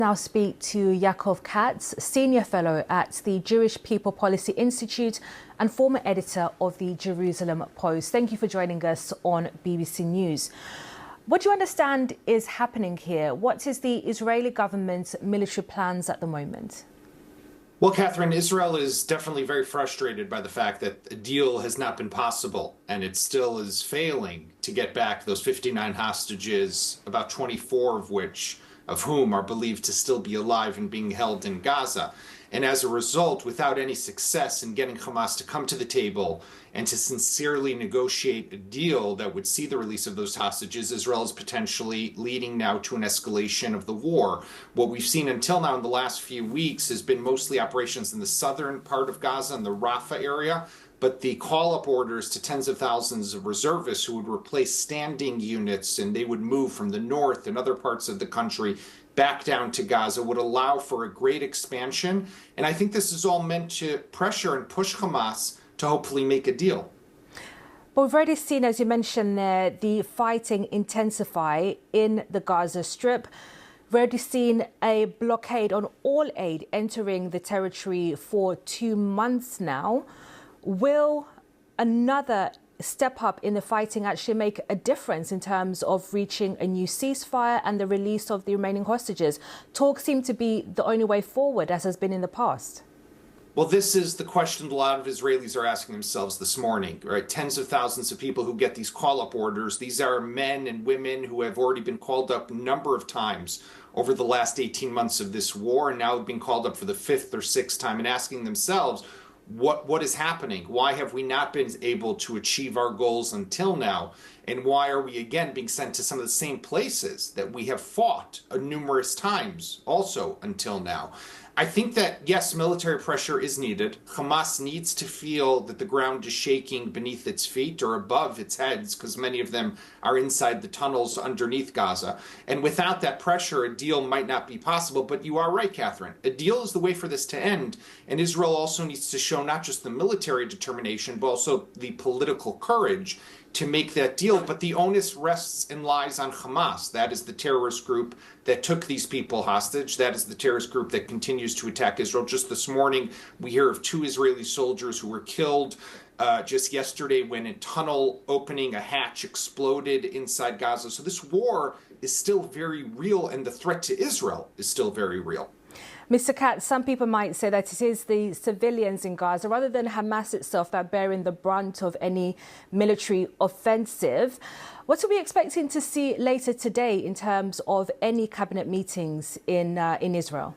Now speak to Yaakov Katz, Senior Fellow at the Jewish People Policy Institute and former editor of the Jerusalem Post. Thank you for joining us on BBC News. What do you understand is happening here? What is the Israeli government's military plans at the moment? Well, Catherine, Israel is definitely very frustrated by the fact that a deal has not been possible, and it still is failing to get back those 59 hostages, about 24 of whom are believed to still be alive and being held in Gaza. And as a result, without any success in getting Hamas to come to the table and to sincerely negotiate a deal that would see the release of those hostages, Israel is potentially leading now to an escalation of the war. What we've seen until now in the last few weeks has been mostly operations in the southern part of Gaza and the Rafah area, but the call-up orders to tens of thousands of reservists who would replace standing units, and they would move from the north and other parts of the country back down to Gaza, would allow for a great expansion. And I think this is all meant to pressure and push Hamas to hopefully make a deal. But we've already seen, as you mentioned there, the fighting intensify in the Gaza Strip. We've already seen a blockade on all aid entering the territory for 2 months now. Will another step up in the fighting actually make a difference in terms of reaching a new ceasefire and the release of the remaining hostages? Talks seem to be the only way forward, as has been in the past. Well, this is the question a lot of Israelis are asking themselves this morning, right? Tens of thousands of people who get these call-up orders. These are men and women who have already been called up a number of times over the last 18 months of this war, and now have been called up for the 5th or 6th time and asking themselves, what is happening? Why have we not been able to achieve our goals until now? And why are we again being sent to some of the same places that we have fought numerous times also until now? I think that, yes, military pressure is needed. Hamas needs to feel that the ground is shaking beneath its feet or above its heads, because many of them are inside the tunnels underneath Gaza. And without that pressure, a deal might not be possible. But you are right, Catherine. A deal is the way for this to end. And Israel also needs to show not just the military determination, but also the political courage to make that deal. But the onus rests and lies on Hamas. That is the terrorist group that took these people hostage. That is the terrorist group that continues to attack Israel. Just this morning, we hear of 2 Israeli soldiers who were killed just yesterday when a tunnel opening a hatch exploded inside Gaza. So this war is still very real, and the threat to Israel is still very real. Mr. Katz, some people might say that it is the civilians in Gaza, rather than Hamas itself, that are bearing the brunt of any military offensive. What are we expecting to see later today in terms of any cabinet meetings in Israel?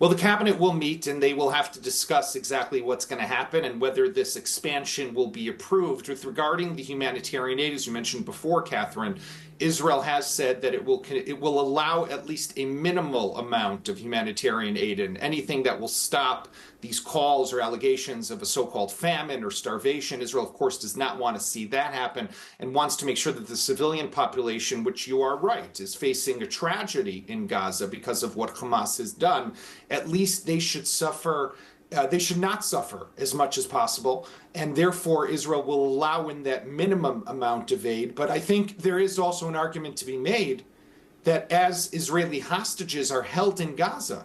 Well, the cabinet will meet, and they will have to discuss exactly what's going to happen and whether this expansion will be approved. With regarding the humanitarian aid, as you mentioned before, Catherine, Israel has said that it will allow at least a minimal amount of humanitarian aid, and anything that will stop these calls or allegations of a so-called famine or starvation. Israel, of course, does not want to see that happen and wants to make sure that the civilian population, which you are right, is facing a tragedy in Gaza because of what Hamas has done, at least they should suffer. They should not suffer as much as possible, and therefore Israel will allow in that minimum amount of aid. But I think there is also an argument to be made that as Israeli hostages are held in Gaza,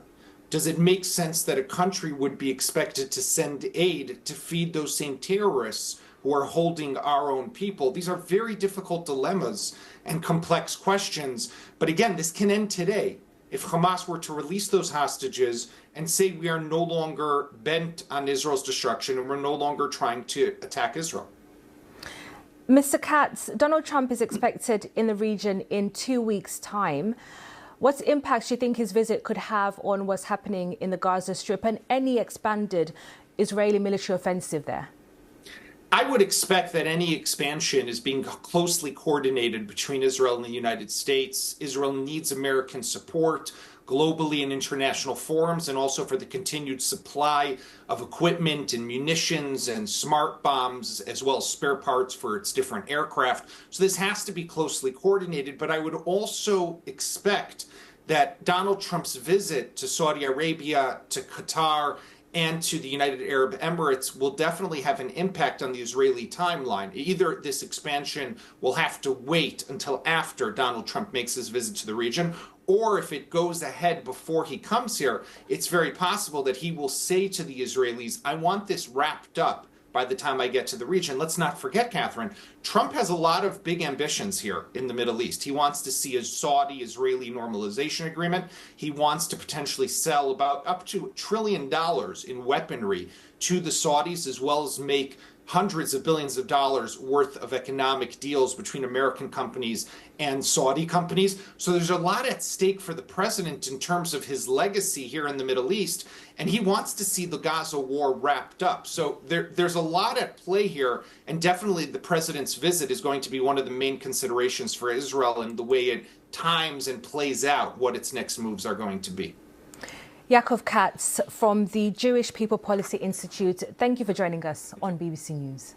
does it make sense that a country would be expected to send aid to feed those same terrorists who are holding our own people? These are very difficult dilemmas and complex questions. But again, this can end today. If Hamas were to release those hostages and say we are no longer bent on Israel's destruction and we're no longer trying to attack Israel. Mr. Katz, Donald Trump is expected in the region in 2 weeks' time. What impact do you think his visit could have on what's happening in the Gaza Strip and any expanded Israeli military offensive there? I would expect that any expansion is being closely coordinated between Israel and the United States. Israel needs American support globally in international forums, and also for the continued supply of equipment and munitions and smart bombs, as well as spare parts for its different aircraft. So this has to be closely coordinated. But I would also expect that Donald Trump's visit to Saudi Arabia, to Qatar, and to the United Arab Emirates will definitely have an impact on the Israeli timeline. Either this expansion will have to wait until after Donald Trump makes his visit to the region, or if it goes ahead before he comes here, it's very possible that he will say to the Israelis, I want this wrapped up by the time I get to the region. Let's not forget, Catherine, Trump has a lot of big ambitions here in the Middle East. He wants to see a Saudi-Israeli normalization agreement. He wants to potentially sell about up to $1 trillion in weaponry to the Saudis, as well as make hundreds of billions of dollars worth of economic deals between American companies and Saudi companies. So there's a lot at stake for the president in terms of his legacy here in the Middle East, and he wants to see the Gaza war wrapped up. So there's a lot at play here, and definitely the president's visit is going to be one of the main considerations for Israel and the way it times and plays out what its next moves are going to be. Yaakov Katz from the Jewish People Policy Institute, thank you for joining us on BBC News.